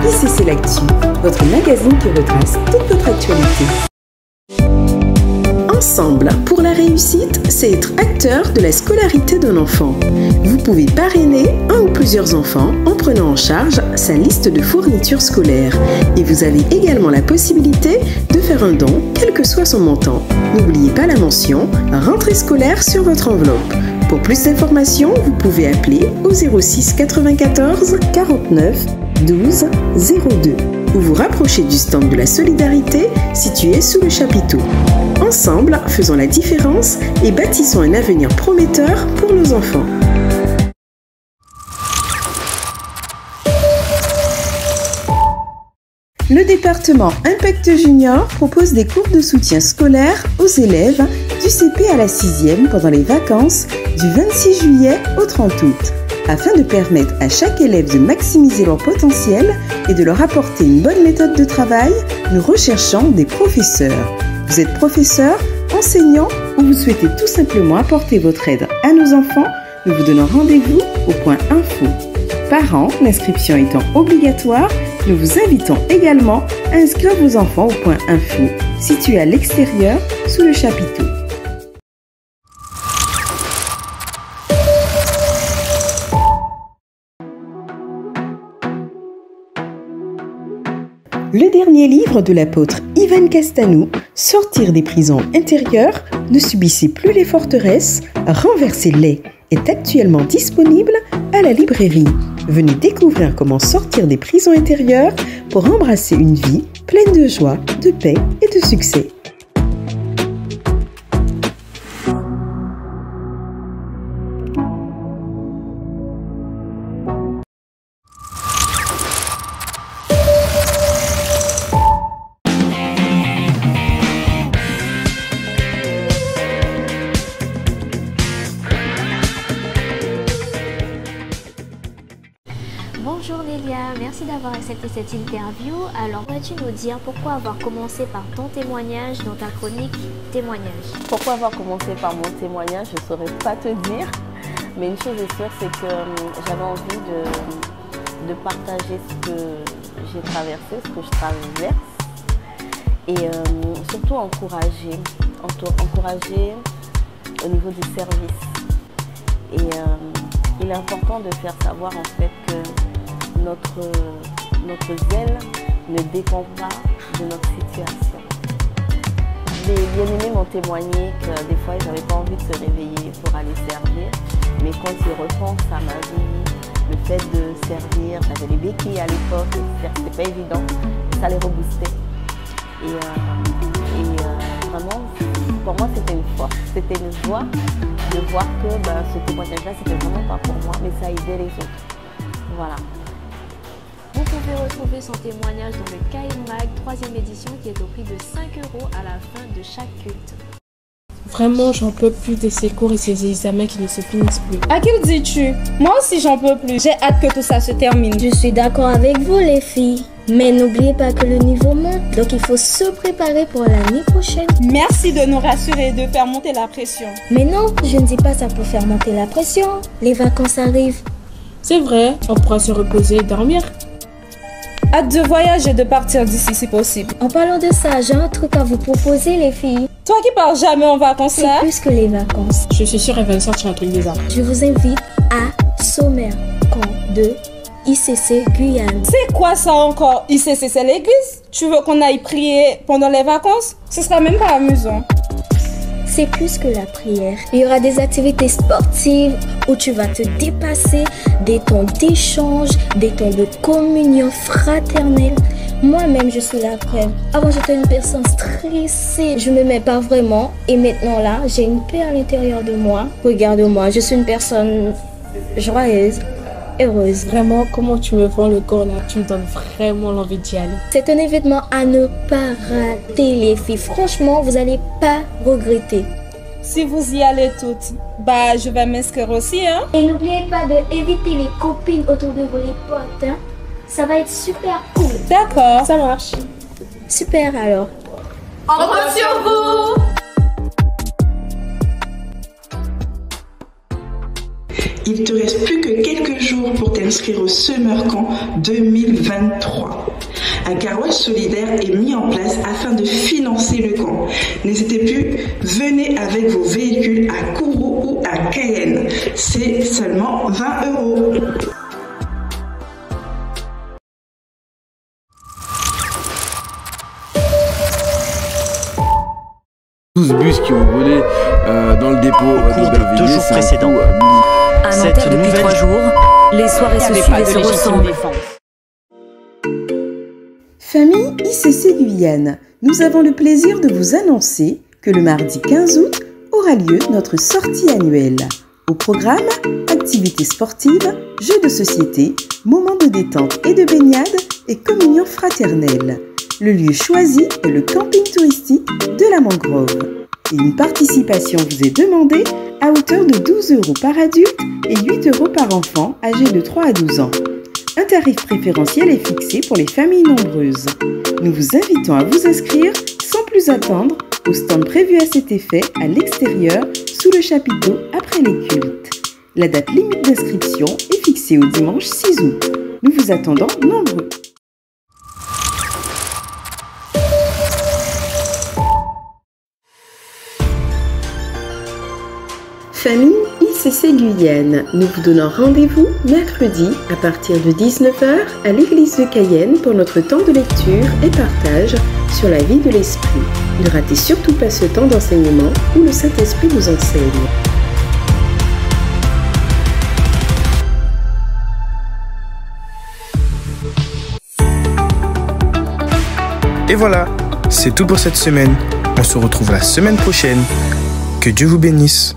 ICC L'Actu, votre magazine qui retrace toute votre actualité. Ensemble pour la réussite, c'est être acteur de la scolarité d'un enfant. Vous pouvez parrainer un ou plusieurs enfants en prenant en charge sa liste de fournitures scolaires. Et vous avez également la possibilité de faire un don, quel que soit son montant. N'oubliez pas la mention « Rentrée scolaire » sur votre enveloppe. Pour plus d'informations, vous pouvez appeler au 06 94 49 12 02 ou vous rapprocher du stand de la solidarité situé sous le chapiteau. Ensemble, faisons la différence et bâtissons un avenir prometteur pour nos enfants. Le département Impact Junior propose des cours de soutien scolaire aux élèves du CP à la 6e pendant les vacances du 26 juillet au 30 août. Afin de permettre à chaque élève de maximiser leur potentiel et de leur apporter une bonne méthode de travail, nous recherchons des professeurs. Vous êtes professeur, enseignant ou vous souhaitez tout simplement apporter votre aide à nos enfants, nous vous donnons rendez-vous au point info. Parents, l'inscription étant obligatoire, nous vous invitons également à inscrire vos enfants au point info, situé à l'extérieur sous le chapiteau. Le dernier livre de l'apôtre Ivan Castanou, Sortir des prisons intérieures, ne subissez plus les forteresses, renversez-les, est actuellement disponible à la librairie. Venez découvrir comment sortir des prisons intérieures pour embrasser une vie pleine de joie, de paix et de succès. Bonjour Lélia, merci d'avoir accepté cette interview. Alors, pourrais-tu nous dire pourquoi avoir commencé par ton témoignage dans ta chronique Témoignage? Pourquoi avoir commencé par mon témoignage, je ne saurais pas te dire. Mais une chose est sûre, c'est que j'avais envie de partager ce que j'ai traversé, ce que je traverse. Et surtout encourager au niveau du service. Et il est important de faire savoir en fait que notre zèle ne dépend pas de notre situation. Les bien-aimés m'ont témoigné que des fois ils n'avaient pas envie de se réveiller pour aller servir, mais quand ils repensent à ma vie, le fait de servir, j'avais les béquilles à l'époque, c'était pas évident, ça les reboostait. Et vraiment, pour moi c'était une force, c'était une joie de voir que ce témoignage-là c'était vraiment pas pour moi, mais ça aidait les autres. Voilà. Vous pouvez retrouver son témoignage dans le Cahier Mag 3e édition qui est au prix de 5 € à la fin de chaque culte. Vraiment, j'en peux plus de ces cours et ces examens qui ne se finissent plus. À qui le dis-tu? Moi aussi, j'en peux plus. J'ai hâte que tout ça se termine. Je suis d'accord avec vous, les filles. Mais n'oubliez pas que le niveau monte, donc il faut se préparer pour l'année prochaine. Merci de nous rassurer et de faire monter la pression. Mais non, je ne dis pas ça pour faire monter la pression. Les vacances arrivent. C'est vrai, on pourra se reposer et dormir. Hâte de voyager et de partir d'ici si possible. En parlant de ça, j'ai un truc à vous proposer, les filles. Toi qui pars jamais en vacances là? C'est plus que les vacances. Je suis sûre qu'elle va sortir un truc bizarre. Je vous invite à Sommaire, camp de ICC Guyane. C'est quoi ça encore? ICC, c'est l'église? Tu veux qu'on aille prier pendant les vacances? Ce sera même pas amusant. C'est plus que la prière. Il y aura des activités sportives où tu vas te dépasser, des temps d'échange, des temps de communion fraternelle. Moi-même, je suis la preuve. Avant, j'étais une personne stressée. Je ne m'aimais pas vraiment. Et maintenant, là, j'ai une paix à l'intérieur de moi. Regarde-moi, je suis une personne joyeuse, heureuse. Vraiment, comment tu me vends le corps là? Tu me donnes vraiment l'envie d'y aller. C'est un événement à ne pas rater, les filles. Franchement, vous n'allez pas regretter. Si vous y allez toutes, je vais m'inscrire aussi, hein. Et n'oubliez pas d'éviter les copines autour de vous, les potes, hein. Ça va être super cool. D'accord, ça marche. Super alors. On compte sur vous. Il te reste plus que quelques jours jours pour t'inscrire au Summer Camp 2023. Un carwash solidaire est mis en place afin de financer le camp. N'hésitez plus, venez avec vos véhicules à Kourou ou à Cayenne. C'est seulement 20 €. Bus qui ont volé dans le dépôt de 2 jours précédents. À Nanterre depuis 3 jours, les soirées se suivent et se ressemblent. Famille ICC Guyane, nous avons le plaisir de vous annoncer que le mardi 15 août aura lieu notre sortie annuelle. Au programme, activités sportives, jeux de société, moments de détente et de baignade et communion fraternelle. Le lieu choisi est le camping touristique de la Mangrove. Et une participation vous est demandée à hauteur de 12 € par adulte et 8 € par enfant âgé de 3 à 12 ans. Un tarif préférentiel est fixé pour les familles nombreuses. Nous vous invitons à vous inscrire sans plus attendre au stand prévu à cet effet à l'extérieur sous le chapiteau après les cultes. La date limite d'inscription est fixée au dimanche 6 août. Nous vous attendons nombreux. Famille ICC Guyane, nous vous donnons rendez-vous mercredi à partir de 19 h à l'église de Cayenne pour notre temps de lecture et partage sur la vie de l'esprit. Ne ratez surtout pas ce temps d'enseignement où le Saint-Esprit vous enseigne. Et voilà, c'est tout pour cette semaine. On se retrouve la semaine prochaine. Que Dieu vous bénisse.